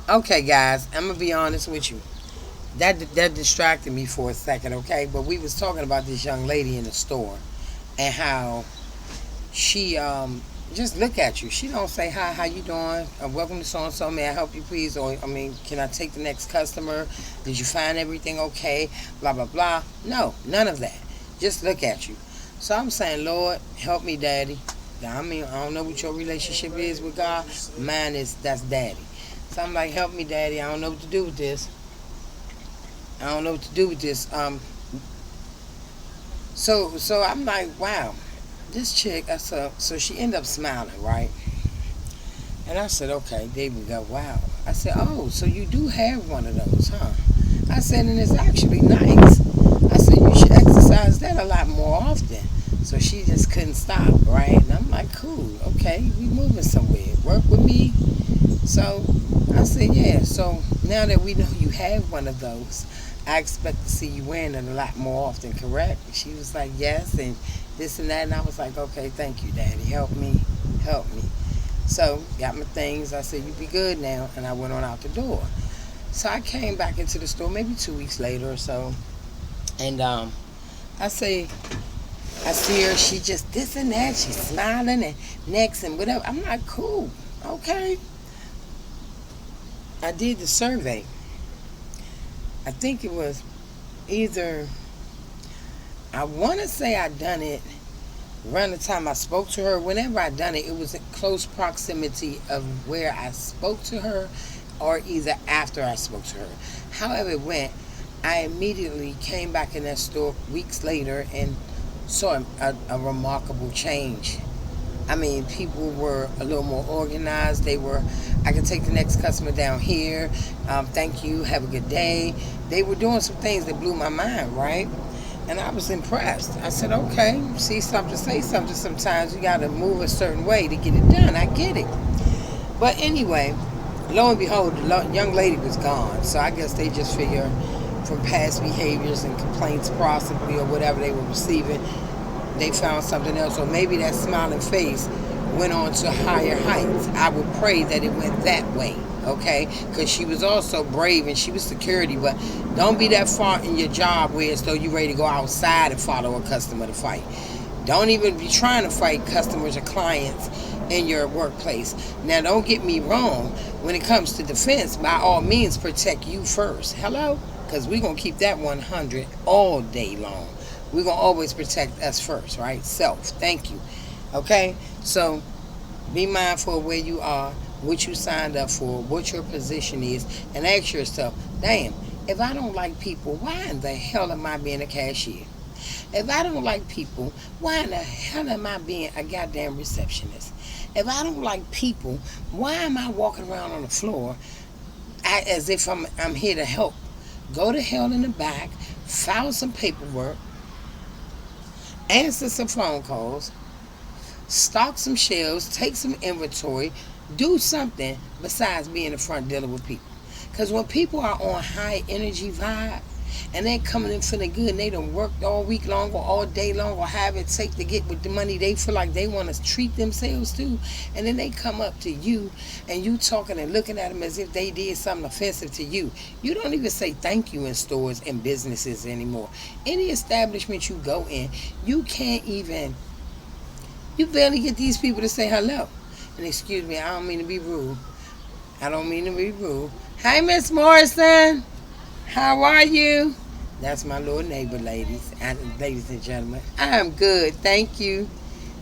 Okay, guys, I'm gonna be honest with you. That distracted me for a second, okay? But we was talking about this young lady in the store and how she just look at you. She don't say hi, how you doing? Welcome to so and so. May I help you, please? Or I mean, can I take the next customer? Did you find everything okay? Blah blah blah. No, none of that. Just look at you. So I'm saying, Lord, help me, Daddy. I mean, I don't know what your relationship is with God. Mine is that's Daddy. So I'm like, help me, Daddy. I don't know what to do with this. I don't know what to do with this. So I'm like, wow, this chick. I said, so she ended up smiling, right? And I said, okay, there we go. Wow. I said, oh, so you do have one of those, huh? I said, and it's actually nice. I said, you should exercise that a lot more often. So she just couldn't stop, right? And I'm like, cool, okay, we moving somewhere. Work with me. So I said, yeah. So now that we know you have one of those, I expect to see you wearing it a lot more often, correct? She was like, yes, and this and that. And I was like, okay, thank you, Daddy. Help me. Help me. So, got my things. I said, you be good now. And I went on out the door. So I came back into the store maybe 2 weeks later or so. And I say, I see her. She just this and that. She's smiling and next and whatever. I'm like, cool. Okay. I did the survey. I think it was either, I want to say I done it around the time I spoke to her. Whenever I done it, it was in close proximity of where I spoke to her or either after I spoke to her. However it went, I immediately came back in that store weeks later and saw a remarkable change. I mean, people were a little more organized. They were, I can take the next customer down here. Thank you. Have a good day. They were doing some things that blew my mind, right? And I was impressed. I said, okay, see something, say something. Sometimes you got to move a certain way to get it done. I get it. But anyway, lo and behold, the young lady was gone. So I guess they just figure from past behaviors and complaints possibly or whatever they were receiving, they found something else, or maybe that smiling face went on to higher heights. I would pray that it went that way, okay? Because she was also brave and she was security, but don't be that far in your job where it's though you ready to go outside and follow a customer to fight. Don't even be trying to fight customers or clients in your workplace. Now, don't get me wrong. When it comes to defense, by all means, protect you first. Hello? Because we're going to keep that 100 all day long. We're going to always protect us first, right? Self. Thank you. Okay? So be mindful of where you are, what you signed up for, what your position is, and ask yourself, damn, if I don't like people, why in the hell am I being a cashier? If I don't like people, why in the hell am I being a goddamn receptionist? If I don't like people, why am I walking around on the floor as if I'm here to help? Go to hell in the back, file some paperwork, answer some phone calls, stock some shelves, take some inventory, do something besides being the front dealing with people. Because when people are on high energy vibe and they're coming in feeling good and they done worked all week long or all day long or have it take to get with the money they feel like they want to treat themselves to, and then they come up to you and you talking and looking at them as if they did something offensive to you. You don't even say thank you in stores and businesses anymore. Any establishment you go in, you can't even, you barely get these people to say hello. And excuse me, I don't mean to be rude. I don't mean to be rude. Hi, Miss Morrison. How are you? That's my little neighbor, ladies and gentlemen. I'm good, thank you.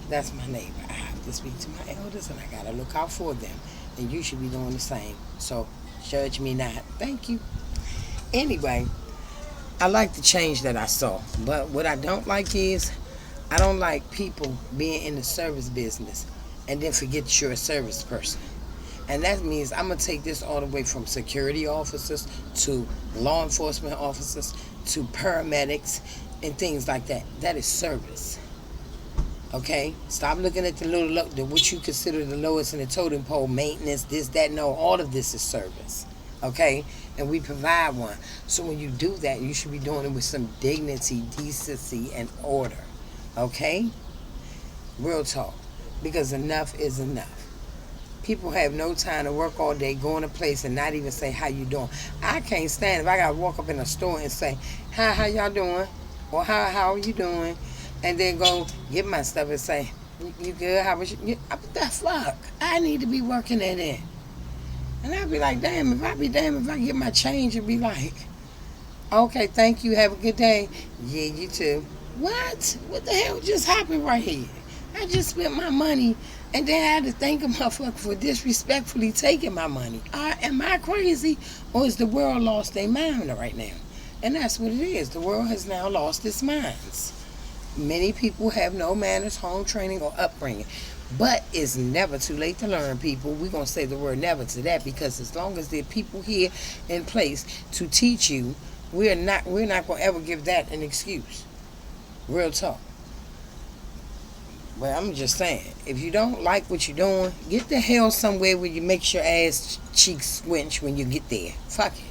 That's my neighbor. I have to speak to my elders, and I gotta look out for them. And you should be doing the same. So judge me not. Thank you. Anyway, I like the change that I saw, but what I don't like is I don't like people being in the service business and then forget that you're a service person. And that means I'm going to take this all the way from security officers to law enforcement officers to paramedics and things like that. That is service. Okay? Stop looking at what you consider the lowest in the totem pole, maintenance, this, that. No, all of this is service. Okay? And we provide one. So when you do that, you should be doing it with some dignity, decency, and order. Okay? Real talk. Because enough is enough. People have no time to work all day, go in a place and not even say how you doing. I can't stand if I gotta walk up in a store and say, hi, how y'all doing? Or how are you doing? And then go get my stuff and say, you good? How was you? What the fuck? I need to be working at it. And I'd be like, damn, if I get my change and be like, okay, thank you, have a good day. Yeah, you too. What? What the hell just happened right here? I just spent my money and then I had to thank a motherfucker for disrespectfully taking my money. Am I crazy? Or is the world lost their mind right now? And that's what it is. The world has now lost its minds. Many people have no manners, home training, or upbringing. But it's never too late to learn, people. We're going to say the word never to that, because as long as there are people here in place to teach you, we're not going to ever give that an excuse. Real talk. But I'm just saying, if you don't like what you're doing, get the hell somewhere where you make your ass cheeks squinch when you get there. Fuck it.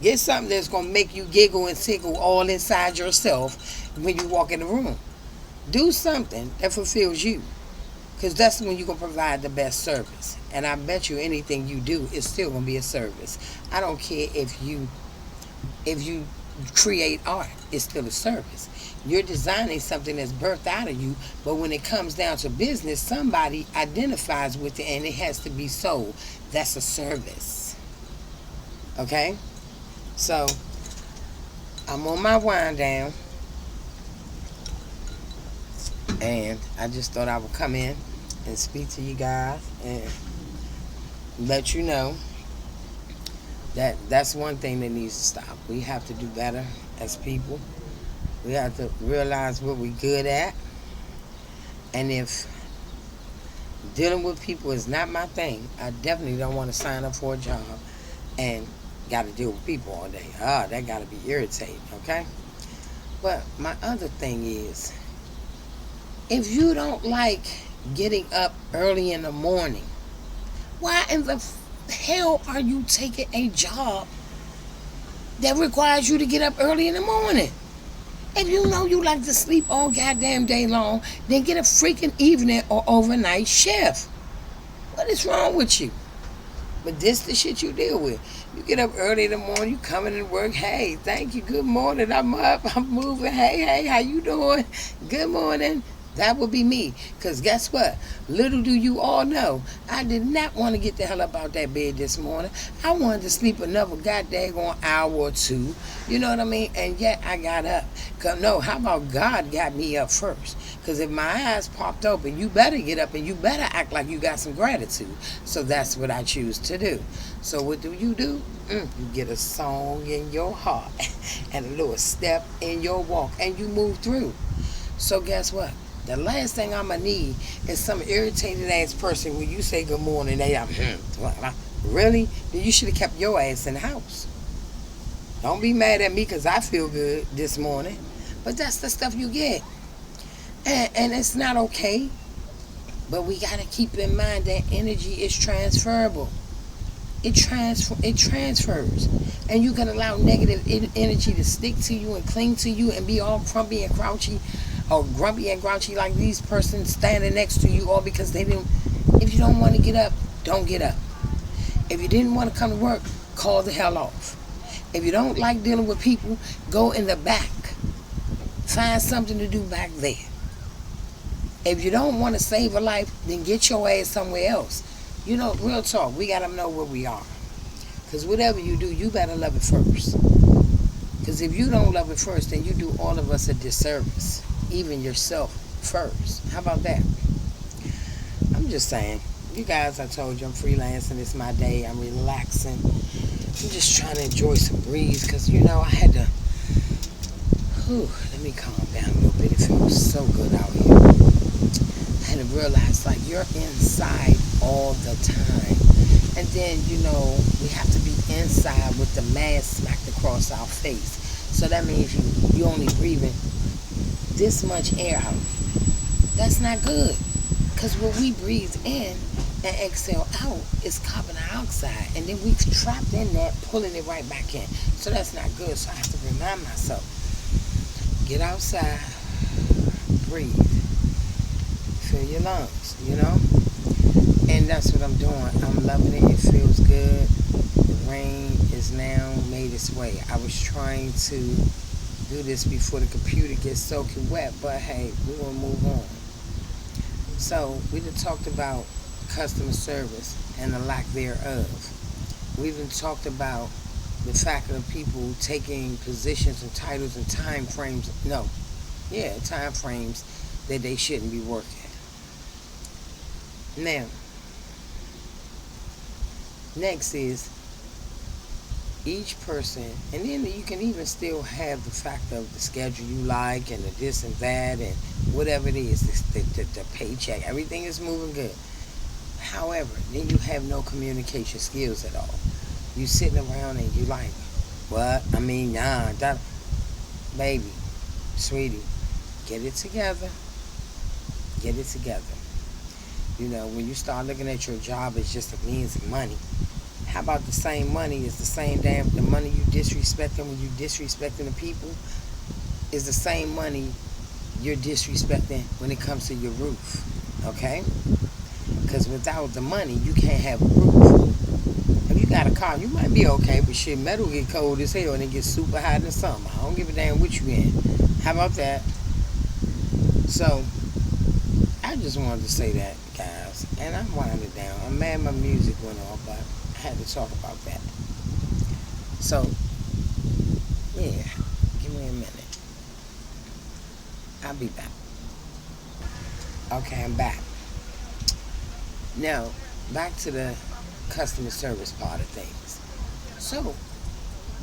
Get something that's going to make you giggle and tickle all inside yourself when you walk in the room. Do something that fulfills you, because that's when you're going to provide the best service. And I bet you anything you do is still going to be a service. I don't care if you create art, it's still a service. You're designing something that's birthed out of you, but when it comes down to business, somebody identifies with it and it has to be sold. That's a service. Okay? So, I'm on my wind down, and I just thought I would come in and speak to you guys and let you know that that's one thing that needs to stop. We have to do better as people. We have to realize what we're good at. And if dealing with people is not my thing, I definitely don't want to sign up for a job and got to deal with people all day. That got to be irritating, okay? But my other thing is, if you don't like getting up early in the morning, why in the hell are you taking a job that requires you to get up early in the morning? If you know you like to sleep all goddamn day long, then get a freaking evening or overnight shift. What is wrong with you? But this the shit you deal with. You get up early in the morning, you coming to work, hey, thank you, good morning, I'm up, I'm moving, hey, how you doing? Good morning. That would be me. Because guess what? Little do you all know, I did not want to get the hell up out that bed this morning. I wanted to sleep another goddamn hour or two. You know what I mean? And yet I got up. No, how about God got me up first? Because if my eyes popped open, you better get up and you better act like you got some gratitude. So that's what I choose to do. So what do? You get a song in your heart and a little step in your walk and you move through. So guess what? The last thing I'm going to need is some irritated ass person when you say good morning. They really? Then you should have kept your ass in the house. Don't be mad at me because I feel good this morning. But that's the stuff you get. And it's not okay. But we got to keep in mind that energy is transferable. It transfers. And you can allow negative energy to stick to you and cling to you and be all crumpy and grouchy, or grumpy and grouchy like these persons standing next to you, all because they didn't. If you don't want to get up, don't get up. If you didn't want to come to work, call the hell off. If you don't like dealing with people, go in the back. Find something to do back there. If you don't want to save a life, then get your ass somewhere else. You know, real talk, we got to know where we are. Because whatever you do, you better love it first. Because if you don't love it first, then you do all of us a disservice. Even yourself first. How about that? I'm just saying. You guys, I told you I'm freelancing. It's my day. I'm relaxing. I'm just trying to enjoy some breeze. Because, you know, I had to... let me calm down a little bit. It feels so good out here. I had to realize, like, you're inside all the time. And then, you know, we have to be inside with the mask smacked across our face. So that means you only breathing this much air out. That's not good. Because what we breathe in and exhale out is carbon dioxide. And then we've trapped in that, pulling it right back in. So that's not good. So I have to remind myself, get outside, breathe, fill your lungs, you know. And that's what I'm doing. I'm loving it. It feels good. The rain is now made its way. I was trying to do this before the computer gets soaking wet, but hey, we're gonna move on. So we done talked about customer service and the lack thereof. We even talked about the fact of people taking positions and titles and time frames. No, yeah, time frames that they shouldn't be working. Now, next is each person, and then you can even still have the fact of the schedule you like and the this and that and whatever it is, the paycheck, everything is moving good. However, then you have no communication skills at all. You sitting around and you like, what? I mean, nah, that, baby, sweetie, get it together. Get it together. You know, when you start looking at your job as just a means of money, how about the same money is the same damn, the money you disrespecting when you disrespecting the people is the same money you're disrespecting when it comes to your roof, okay? Because without the money, you can't have a roof. If you got a car, you might be okay, but shit, metal get cold as hell and it gets super hot in the summer. I don't give a damn what you in. How about that? So, I just wanted to say that, guys. And I'm winding down. I'm mad my music went off, but I had to talk about that. So, yeah, give me a minute. I'll be back. Okay, I'm back. Now, back to the customer service part of things. So,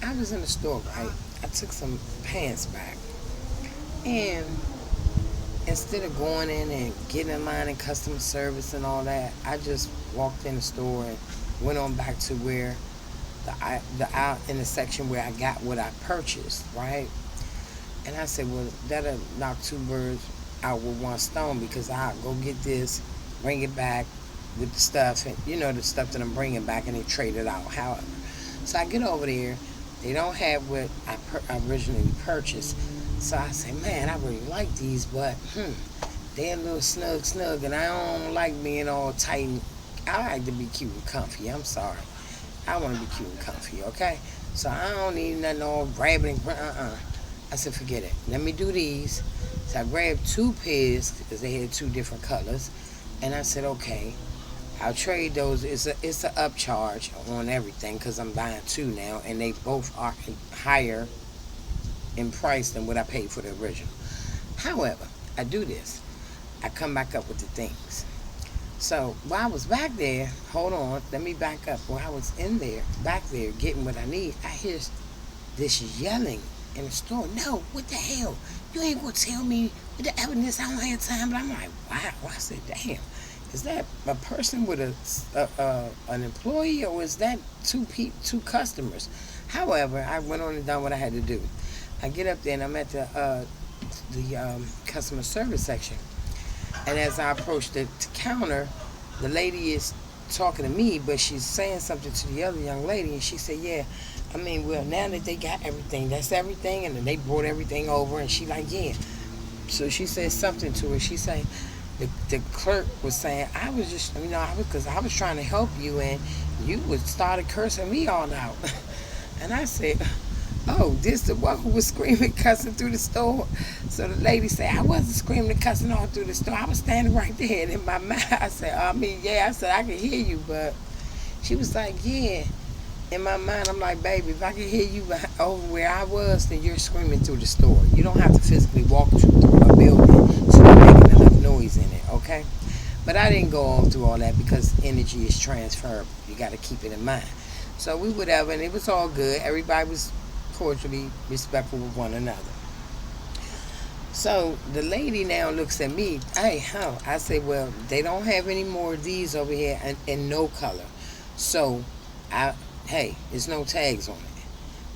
I was in the store, right? I took some pants back. And instead of going in and getting in line in customer service and all that, I just walked in the store and went on back to where the aisle in the section where I got what I purchased, right? And I said, well, that'll knock two birds out with one stone because I'll go get this, bring it back with the stuff, and you know the stuff that I'm bringing back, and they trade it out. However, so I get over there, they don't have what I originally purchased. So I say, man, I really like these, but they're a little snug, and I don't like being all tight. I like to be cute and comfy. I'm sorry. I want to be cute and comfy, okay? So I don't need nothing all grabbing. I said, forget it. Let me do these. So I grabbed two pairs because they had two different colors, and I said, okay, I'll trade those. It's a upcharge on everything because I'm buying two now, and they both are higher in price than what I paid for the original. However, I do this. I come back up with the things. So while I was back there, hold on, let me back up. While I was in there, back there, getting what I need, I hear this yelling in the store. No, what the hell? You ain't gonna tell me with the evidence. I don't have time. But I'm like, wow. I said, damn. Is that a person with an employee, or is that two customers? However, I went on and done what I had to do. I get up there and I'm at the customer service section. And as I approach the counter, the lady is talking to me, but she's saying something to the other young lady. And she said, yeah, I mean, well, now that they got everything, that's everything. And then they brought everything over. And she like, yeah. So she said something to her. She said, the clerk was saying, I was just, because I was trying to help you. And you started cursing me all out. And I said, oh, this the one who was screaming, cussing through the store? So the lady said, I wasn't screaming and cussing all through the store. I was standing right there. And in my mind, I said, yeah. I said, I can hear you. But she was like, yeah. In my mind, I'm like, baby, if I can hear you over where I was, then you're screaming through the store. You don't have to physically walk through a building to be making enough noise in it, okay? But I didn't go on through all that because energy is transferable. You got to keep it in mind. So we whatever, and it was all good. Everybody was cordially respectful with one another. So the lady now looks at me. Hey, I say, well, they don't have any more of these over here in no color. So, hey, there's no tags on it.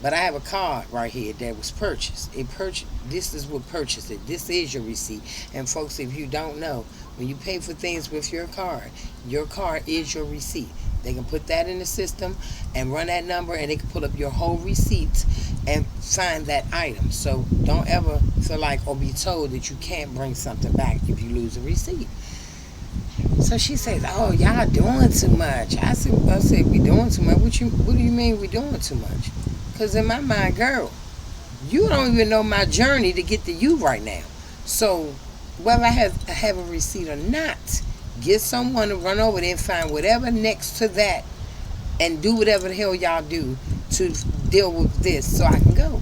But I have a card right here that was purchased. This is what purchased it. This is your receipt. And folks, if you don't know, when you pay for things with your card is your receipt. They can put that in the system and run that number, and they can pull up your whole receipt and find that item. So don't ever feel like or be told that you can't bring something back if you lose a receipt. So she says, "Oh, y'all doing too much." I said, "We doing too much? What do you mean we doing too much?" Because in my mind, girl, you don't even know my journey to get to you right now. So whether I have a receipt or not, get someone to run over there and find whatever next to that and do whatever the hell y'all do to deal with this so I can go.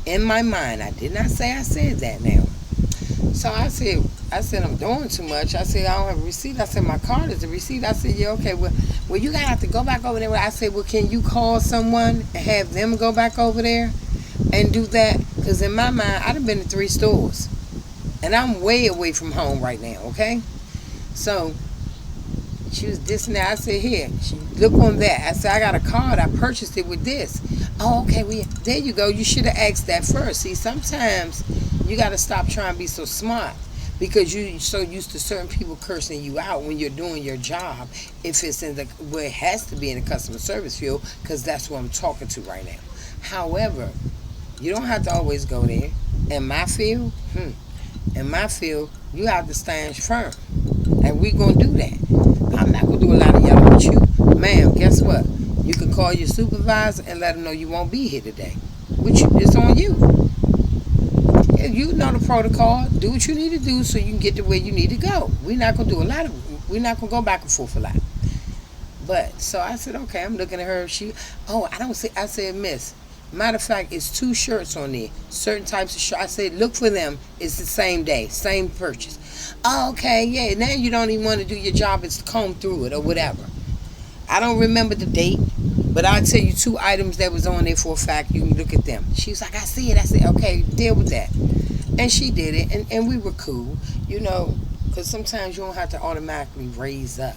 In my mind, I did not say I said that now. So I said I'm doing too much. I said I don't have a receipt. I said my card is a receipt. I said, yeah, okay, well you gotta have to go back over there. I said, well, can you call someone and have them go back over there and do that? Because in my mind, I've been to 3 stores and I'm way away from home right now. Okay, so she was this and that. I said, here, look on that. I said, I got a card. I purchased it with this. Oh, okay. Well, there you go. You should have asked that first. See, sometimes you got to stop trying to be so smart because you're so used to certain people cursing you out when you're doing your job. If it's in the where it has to be in the customer service field, because that's what I'm talking to right now. However, you don't have to always go there. In my field, you have to stand firm, and we gonna do that. I'm not gonna do a lot of yelling with you, ma'am. Guess what? You can call your supervisor and let them know you won't be here today. Which it's on you. You know the protocol. Do what you need to do so you can get to where you need to go. We're not gonna do a lot of. We're not gonna go back and forth a lot. But so I said, okay. I'm looking at her. I don't say. I said, Miss. Matter of fact, it's 2 shirts on there. Certain types of shirts. I said, look for them. It's the same day, same purchase. Oh, okay, yeah. Now you don't even want to do your job. It's to comb through it or whatever. I don't remember the date, but I'll tell you 2 items that was on there for a fact. You can look at them. She was like, I see it. I said, okay, deal with that. And she did it, and we were cool, because sometimes you don't have to automatically raise up.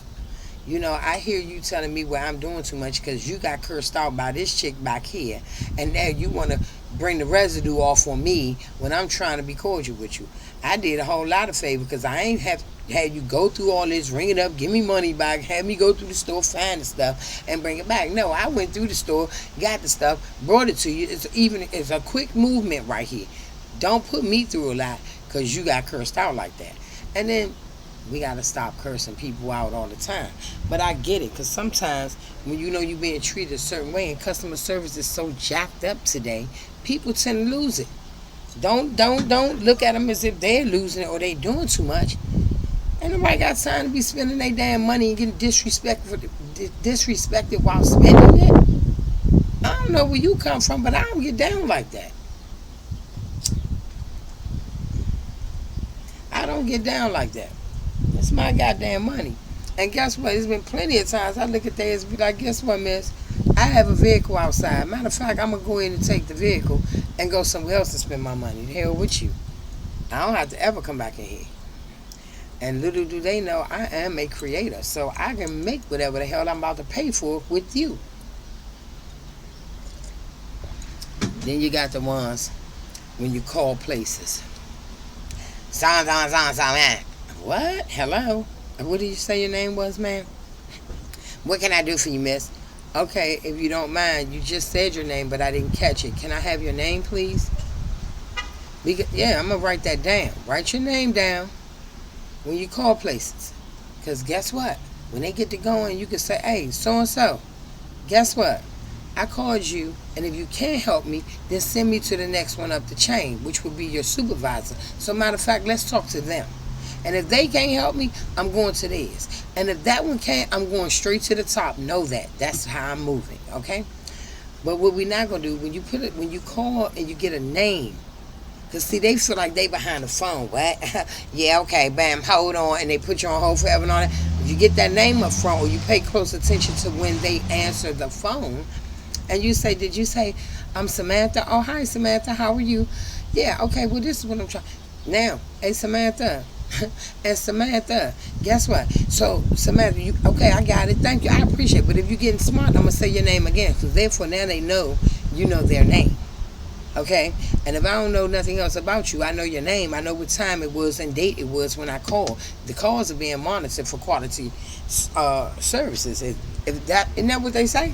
I hear you telling me where I'm doing too much because you got cursed out by this chick back here, and now you want to bring the residue off on me when I'm trying to be cordial with you. I did a whole lot of favor because I ain't have had you go through all this, ring it up, give me money back, have me go through the store, find the stuff, and bring it back. No, I went through the store, got the stuff, brought it to you. It's a quick movement right here. Don't put me through a lot because you got cursed out like that. And then we got to stop cursing people out all the time. But I get it because sometimes when you know you're being treated a certain way and customer service is so jacked up today, people tend to lose it. Don't look at them as if they're losing it or they doing too much. Ain't nobody got time to be spending their damn money and getting disrespected while spending it. I don't know where you come from, but I don't get down like that. I don't get down like that. It's my goddamn money. And guess what? There's been plenty of times I look at things and be like, guess what, miss? I have a vehicle outside. Matter of fact, I'm going to go in and take the vehicle and go somewhere else to spend my money. The hell with you. I don't have to ever come back in here. And little do they know, I am a creator. So I can make whatever the hell I'm about to pay for with you. Then you got the ones when you call places. Man. What? Hello? What did you say your name was, ma'am? What can I do for you, miss? Okay, if you don't mind, you just said your name, but I didn't catch it. Can I have your name, please? Yeah, I'm going to write that down. Write your name down when you call places. Because guess what? When they get to going, you can say, hey, so-and-so, guess what? I called you, and if you can't help me, then send me to the next one up the chain, which would be your supervisor. So matter of fact, let's talk to them. And if they can't help me, I'm going to theirs. And if that one can't, I'm going straight to the top. Know that. That's how I'm moving, okay? But what we're not going to do, when you call and you get a name, because see, they feel like they behind the phone. What? Yeah, okay, bam, hold on. And they put you on hold forever and all that. If you get that name up front or you pay close attention to when they answer the phone, and you say, did you say, I'm Samantha? Oh, hi, Samantha. How are you? Yeah, okay, well, this is what I'm trying. Now, hey, Samantha. And Samantha, guess what? So, Samantha, okay, I got it. Thank you. I appreciate it. But if you're getting smart, I'm going to say your name again. So, therefore, now they know you know their name. Okay? And if I don't know nothing else about you, I know your name. I know what time it was and date it was when I called. The calls are being monitored for quality services. Isn't that what they say?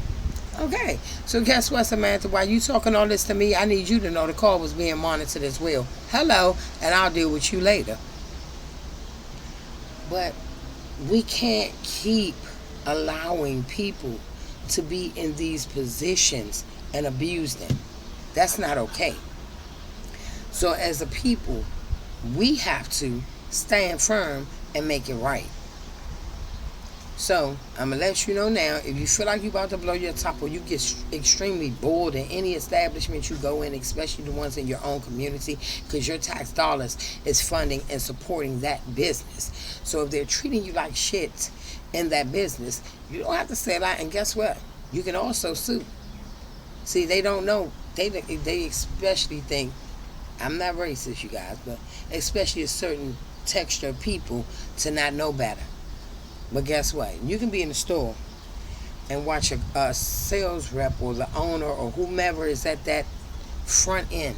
Okay, so guess what, Samantha? While you talking all this to me, I need you to know the call was being monitored as well. Hello, and I'll deal with you later. But We can't keep allowing people to be in these positions and abuse them. That's not okay. So as a people, we have to stand firm and make it right. So I'm gonna let you know now. If you feel like you're about to blow your top, or you get extremely bored in any establishment you go in, especially the ones in your own community, because your tax dollars is funding and supporting that business. So if they're treating you like shit in that business, you don't have to say a lot. And guess what? You can also sue. See, they don't know. They especially think, I'm not racist, you guys, but especially a certain texture of people to not know better. But guess what? You can be in the store and watch a sales rep or the owner or whomever is at that front end,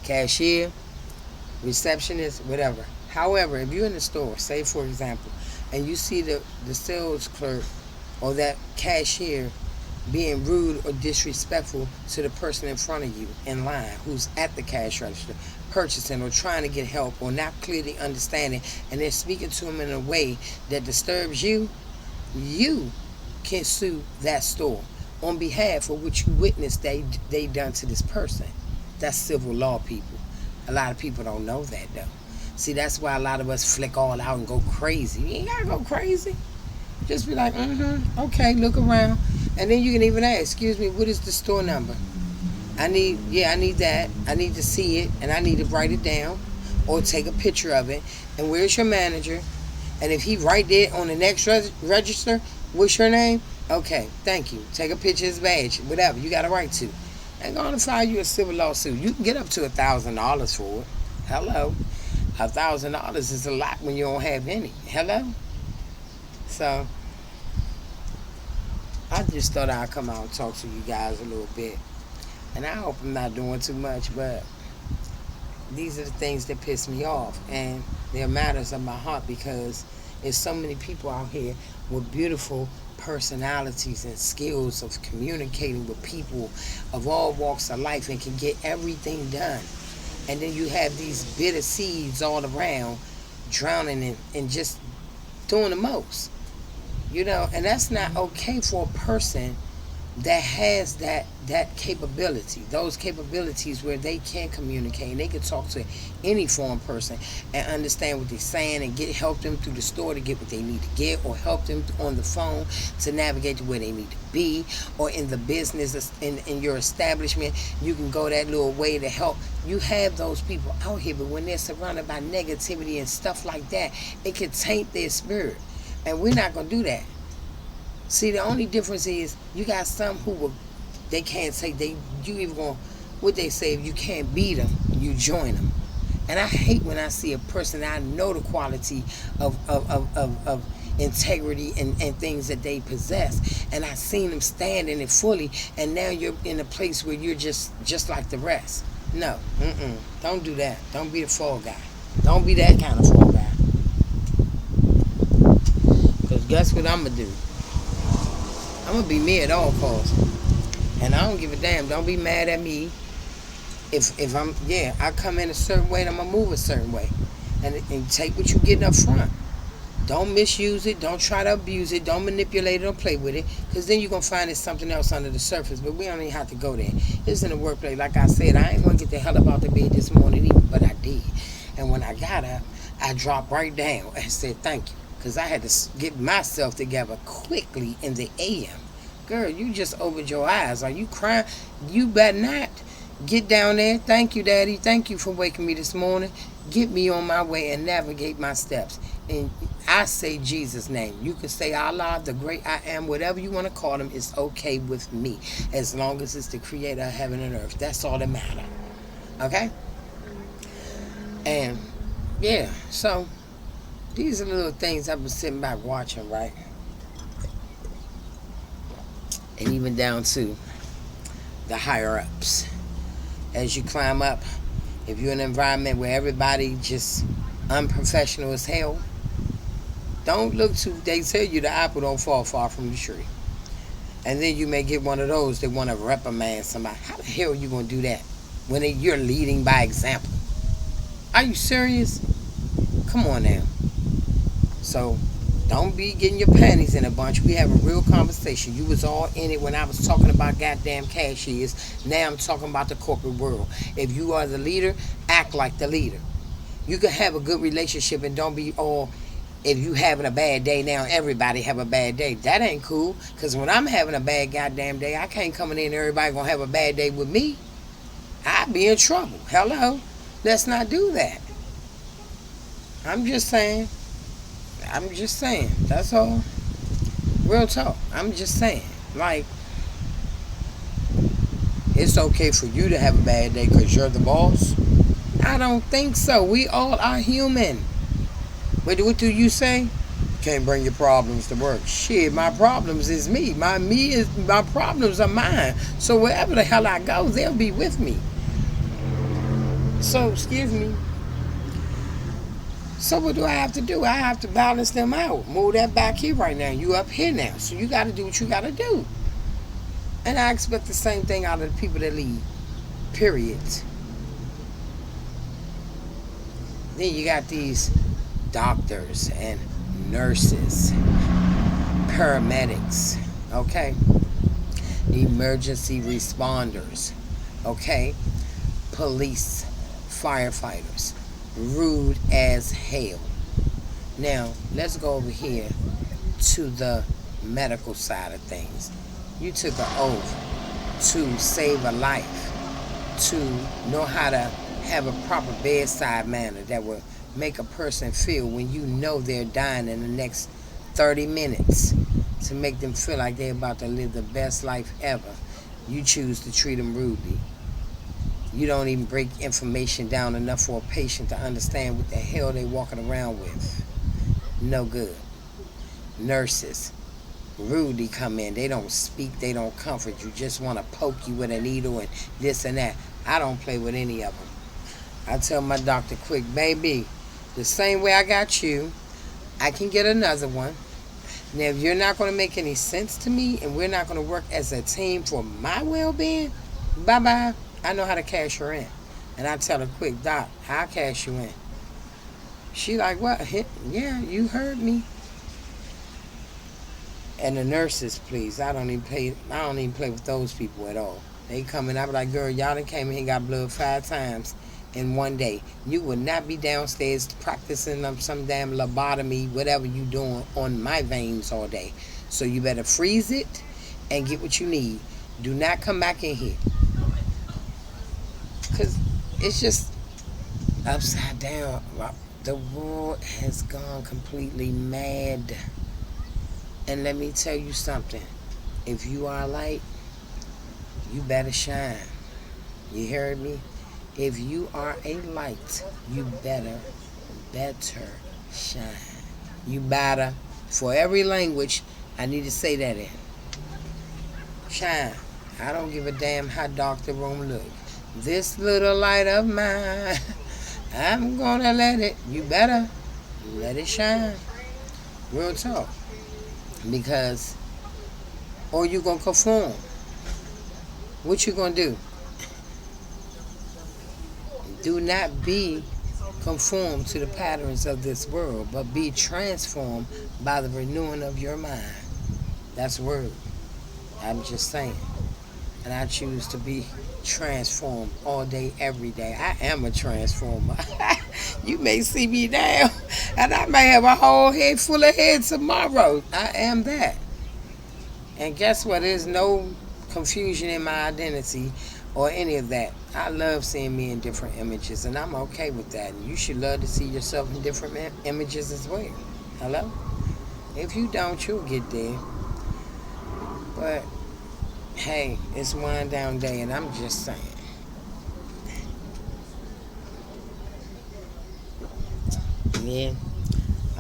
cashier, receptionist, whatever. However, if you're in the store, say for example, and you see the sales clerk or that cashier being rude or disrespectful to the person in front of you in line who's at the cash register purchasing or trying to get help or not clearly understanding, and they're speaking to them in a way that disturbs you, you can sue that store on behalf of what you witnessed they done to this person. That's civil law, people. A lot of people don't know that though. See, that's why a lot of us flick all out and go crazy. You ain't gotta go crazy. Just be like, okay, look around. And then you can even ask, excuse me, what is the store number? I need that. I need to see it, and I need to write it down or take a picture of it. And where's your manager? And if he right there on the next register, what's your name? Okay, thank you. Take a picture of his badge, whatever you got a right to. And going to file you a civil lawsuit. You can get up to $1,000 for it. Hello. $1,000 is a lot when you don't have any. Hello. So I just thought I'd come out and talk to you guys a little bit. And I hope I'm not doing too much, but these are the things that piss me off. And they're matters of my heart because there's so many people out here with beautiful personalities and skills of communicating with people of all walks of life and can get everything done. And then you have these bitter seeds all around drowning in just doing the most. And that's not okay for a person that has that capability, those capabilities where they can communicate and they can talk to any foreign person and understand what they're saying and help them through the store to get what they need to get, or help them on the phone to navigate to where they need to be, or in the business in your establishment you can go that little way to help. You have those people out here, but when they're surrounded by negativity and stuff like that, it can taint their spirit, and we're not going to do that. See, the only difference is you got some they can't say you even going, what they say, if you can't beat them, you join them. And I hate when I see a person that I know the quality of integrity and things that they possess, and I seen them stand in it fully, and now you're in a place where you're just like the rest. No, don't do that. Don't be the fall guy. Don't be that kind of fall guy. Because guess what I'm going to do? I'm going to be me at all costs. And I don't give a damn. Don't be mad at me if I come in a certain way and I'm going to move a certain way. And take what you're getting up front. Don't misuse it. Don't try to abuse it. Don't manipulate it or play with it. Because then you're going to find it's something else under the surface. But we don't even have to go there. It's in the workplace. Like I said, I ain't want to get the hell up out the bed this morning either, but I did. And when I got up, I dropped right down and said thank you. Because I had to get myself together quickly in the AM. Girl, you just opened your eyes. Are you crying? You better not. Get down there. Thank you, Daddy. Thank you for waking me this morning. Get me on my way and navigate my steps. And I say Jesus' name. You can say Allah, the great I am, whatever you want to call him, it's okay with me. As long as it's the creator of heaven and earth. That's all that matters. Okay? And, yeah, so these are little things I've been sitting back watching, right? And even down to the higher ups. As you climb up, if you're in an environment where everybody just unprofessional as hell, don't look too, they tell you the apple don't fall far from the tree. And then you may get one of those that want to reprimand somebody. How the hell are you going to do that when you're leading by example? Are you serious? Come on now. So don't be getting your panties in a bunch. We have a real conversation. You was all in it when I was talking about goddamn cashiers. Now I'm talking about the corporate world. If you are the leader, act like the leader. You can have a good relationship and don't be all, if you having a bad day now, everybody have a bad day. That ain't cool. Because when I'm having a bad goddamn day, I can't come in and everybody going to have a bad day with me. I'd be in trouble. Hello? Let's not do that. I'm just saying. I'm just saying. That's all. Real talk. I'm just saying. Like, it's okay for you to have a bad day because you're the boss. I don't think so. We all are human. What do you say? Can't bring your problems to work. Shit, my problems is me. My problems are mine. So wherever the hell I go, they'll be with me. So, excuse me. So what do I have to do? I have to balance them out. Move that back here right now. You up here now. So you got to do what you got to do. And I expect the same thing out of the people that lead. Period. Then you got these doctors and nurses, paramedics, okay? Emergency responders, okay? Police, firefighters, rude as hell. Now, let's go over here to the medical side of things. You took an oath to save a life, to know how to have a proper bedside manner that will make a person feel when you know they're dying in the next 30 minutes, to make them feel like they're about to live the best life ever. You choose to treat them rudely. You don't even break information down enough for a patient to understand what the hell they're walking around with. No good. Nurses rudely come in. They don't speak. They don't comfort you. Just want to poke you with a needle and this and that. I don't play with any of them. I tell my doctor quick, baby, the same way I got you, I can get another one. Now, if you're not going to make any sense to me and we're not going to work as a team for my well-being, bye-bye. I know how to cash her in. And I tell her quick, Doc, I'll cash you in. She like, what? Yeah, you heard me. And the nurses, please, I don't even play with those people at all. They come in, I be like, girl, y'all done came in here and got blood 5 times in one day. You would not be downstairs practicing some damn lobotomy, whatever you doing on my veins all day. So you better freeze it and get what you need. Do not come back in here. Because it's just upside down. The world has gone completely mad. And let me tell you something. If you are a light, you better shine. You heard me? If you are a light, you better shine. You better. For every language, I need to say that in. Shine. I don't give a damn how dark the room look. This little light of mine, I'm gonna let it. You better let it shine. Real talk. Because, or you gonna conform. What you gonna do? Do not be conformed to the patterns of this world, but be transformed by the renewing of your mind. That's word. I'm just saying. And I choose to be transformed all day, every day. I am a transformer. You may see me now, and I may have a whole head full of hair tomorrow. I am that. And guess what? There's no confusion in my identity or any of that. I love seeing me in different images, and I'm okay with that. And you should love to see yourself in different images as well. Hello? If you don't, you'll get there. But hey, it's wind down day, and I'm just saying. Yeah.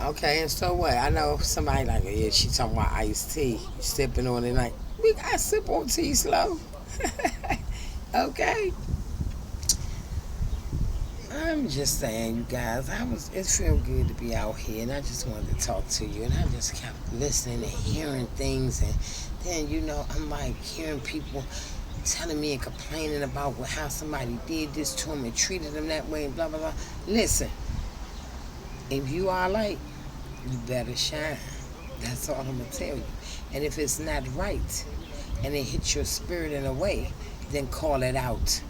Okay, and so what? I know somebody like, yeah, she talking about iced tea. Sipping on it like, we got to sip on tea slow. Okay. I'm just saying, you guys, it feel good to be out here, and I just wanted to talk to you, and I just kept listening and hearing things, and then, I'm like hearing people telling me and complaining about how somebody did this to them and treated them that way and blah, blah, blah. Listen, if you are light, you better shine. That's all I'm gonna tell you. And if it's not right and it hits your spirit in a way, then call it out.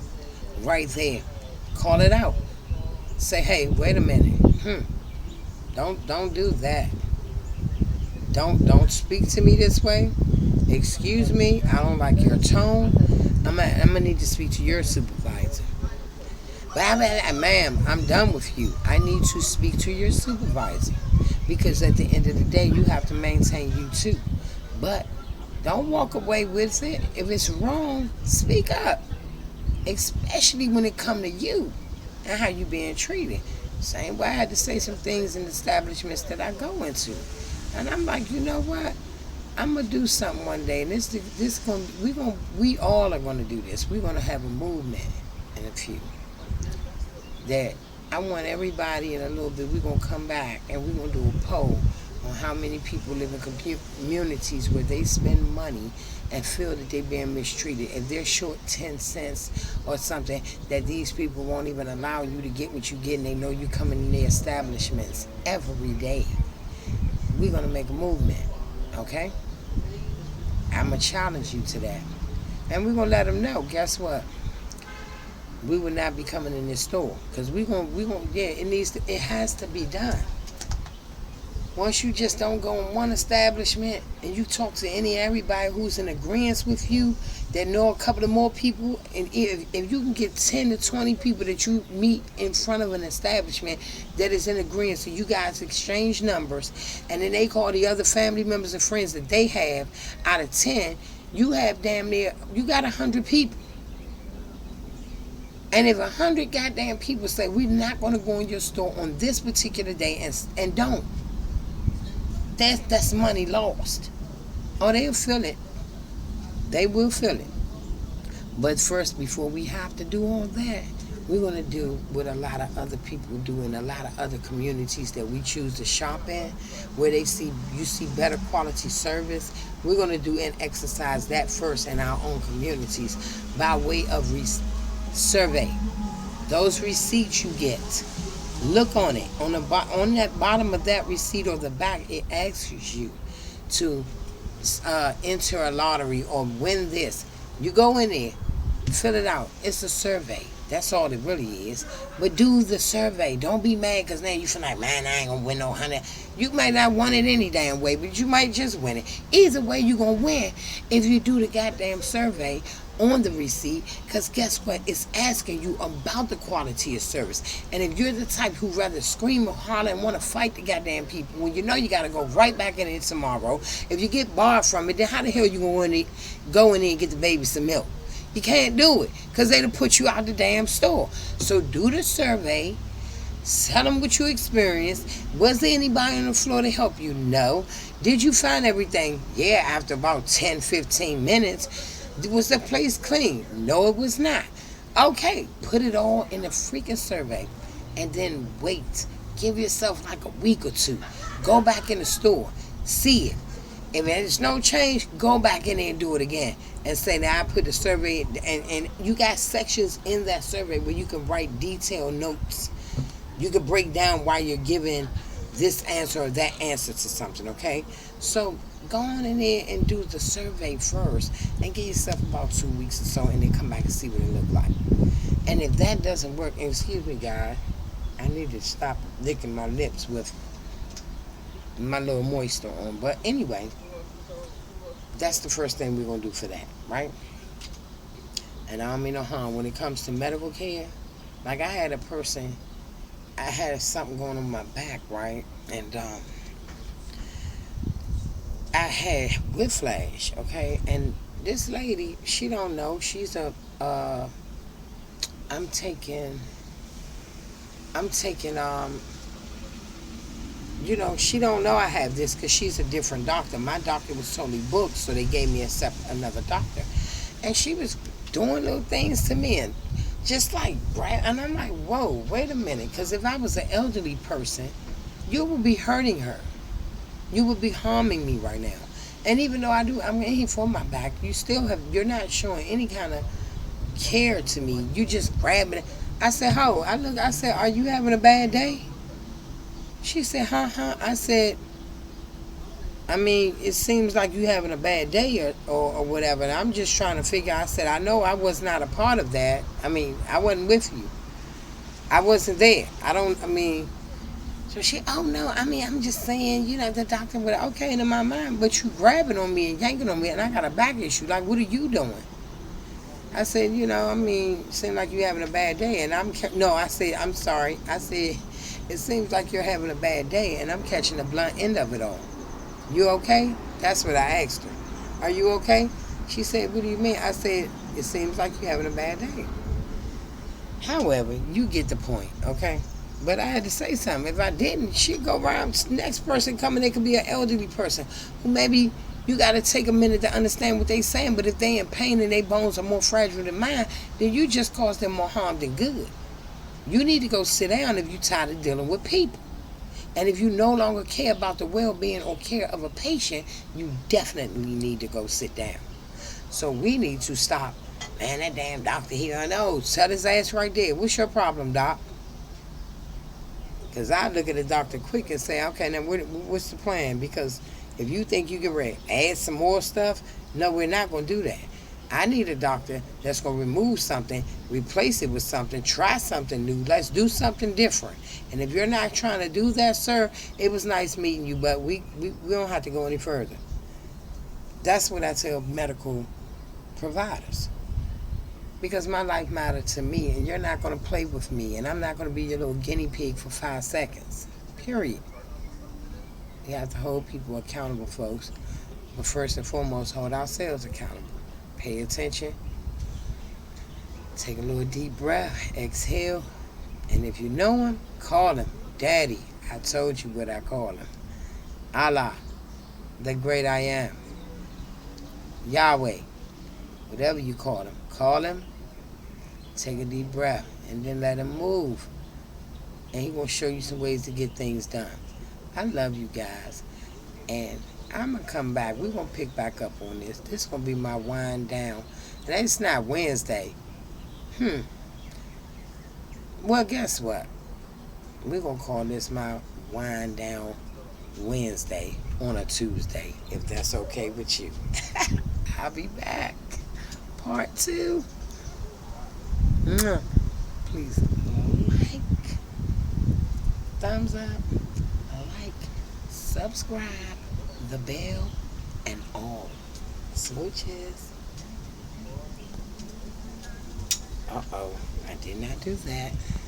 Right there. Call it out. Say, hey, wait a minute. Don't do that. Don't speak to me this way. Excuse me, I don't like your tone. I'm gonna need to speak to your supervisor. But ma'am, I'm done with you. I need to speak to your supervisor because at the end of the day, you have to maintain you too. But don't walk away with it. If it's wrong, speak up, especially when it come to you and how you being treated. Same way I had to say some things in establishments that I go into, and I'm like, you know what? I'm gonna do something one day, and we all are gonna do this. We're gonna have a movement in a few that I want everybody in a little bit. We're gonna come back and we're gonna do a poll on how many people live in communities where they spend money and feel that they're being mistreated. If they're short 10 cents or something, that these people won't even allow you to get what you get, and they know you coming in their establishments every day. We're gonna make a movement, okay? I'm gonna challenge you to that, and we're gonna let them know. Guess what? We will not be coming in this store because yeah. It has to be done. Once you just don't go in one establishment and you talk to everybody who's in agreement with you, that know a couple of more people, and if you can get 10 to 20 people that you meet in front of an establishment that is in agreement, so you guys exchange numbers, and then they call the other family members and friends that they have, out of 10, you have damn near, you got 100 people. And if 100 goddamn people say, we're not going to go in your store on this particular day, and don't, that's money lost. Oh, they'll feel it. They will feel it. But first, before we have to do all that, we're going to do what a lot of other people do in a lot of other communities that we choose to shop in, where you see better quality service. We're going to do and exercise that first in our own communities by way of survey. Those receipts you get, look on it. On that bottom of that receipt or the back, it asks you to enter a lottery or win this. You go in there, fill it out. It's a survey. That's all it really is. But do the survey. Don't be mad because now you feel like, man, I ain't going to win no 100. You might not want it any damn way, but you might just win it. Either way, you're going to win if you do the goddamn survey on the receipt, because guess what? It's asking you about the quality of service. And if you're the type who rather scream or holler and want to fight the goddamn people, when you know you got to go right back in it tomorrow, if you get barred from it, then how the hell you going to go in there and get the baby some milk? You can't do it because they'll put you out the damn store. So do the survey. Tell them what you experienced. Was there anybody on the floor to help you? No. Did you find everything? Yeah, after about 10, 15 minutes. Was the place clean? No, it was not. Okay, put it all in a freaking survey and then wait. Give yourself like a week or two. Go back in the store. See it. If there's no change, go back in there and do it again. And say, now I put the survey, and you got sections in that survey where you can write detailed notes. You can break down why you're giving this answer or that answer to something, okay? So go on in there and do the survey first and give yourself about 2 weeks or so and then come back and see what it looked like. And if that doesn't work, and excuse me, guys, I need to stop licking my lips with my little moisture on. But anyway, that's the first thing we're going to do for that, right? And I don't mean no harm. When it comes to medical care, like I had something going on my back, right? And I had whiplash, okay? And this lady, she don't know. She's I'm taking, she don't know I have this because she's a different doctor. My doctor was totally booked, so they gave me another doctor. And she was doing little things to me and just like, and I'm like, whoa, wait a minute. Because if I was an elderly person, you would be hurting her. You would be harming me right now. And even though I'm in here for my back, you're not showing any kind of care to me. You just grabbing it. I said, I said, are you having a bad day? She said, huh? I said, I mean, it seems like you having a bad day or whatever. And I'm just trying to figure. I said, I know I was not a part of that. I mean, I wasn't with you. I wasn't there. I mean, so she, oh no, I mean, I'm just saying, the doctor would, okay, in my mind, but you grabbing on me and yanking on me and I got a back issue. Like, what are you doing? I said, I mean, it seems like you're having a bad day. And no, I said, I'm sorry. I said, it seems like you're having a bad day and I'm catching the blunt end of it all. You okay? That's what I asked her. Are you okay? She said, what do you mean? I said, it seems like you're having a bad day. However, you get the point, okay? But I had to say something. If I didn't, she'd go around. Next person coming, they could be an elderly person who maybe you got to take a minute to understand what they saying. But if they in pain and their bones are more fragile than mine, then you just cause them more harm than good. You need to go sit down if you're tired of dealing with people. And if you no longer care about the well-being or care of a patient, you definitely need to go sit down. So we need to stop. Man, that damn doctor here, I know. Tell his ass right there. What's your problem, doc? Because I look at the doctor quick and say, okay, now what's the plan? Because if you think you can add some more stuff, no, we're not going to do that. I need a doctor that's going to remove something, replace it with something, try something new. Let's do something different. And if you're not trying to do that, sir, it was nice meeting you, but we don't have to go any further. That's what I tell medical providers. Because my life matters to me, and you're not going to play with me, and I'm not going to be your little guinea pig for 5 seconds. Period. We have to hold people accountable, folks. But first and foremost, hold ourselves accountable. Pay attention. Take a little deep breath. Exhale. And if you know him, call him. Daddy, I told you what I call him. Allah, the great I am. Yahweh, whatever you call him. Call him. Take a deep breath. And then let him move. And he going to show you some ways to get things done. I love you guys. And I'm going to come back. We're going to pick back up on this. This is going to be my wind down. And it's not Wednesday. Well, guess what? We're going to call this my wind down Wednesday on a Tuesday, if that's okay with you. I'll be back. Part 2. Please like, thumbs up, like, subscribe, the bell, and all. Smooches. Uh-oh, I did not do that.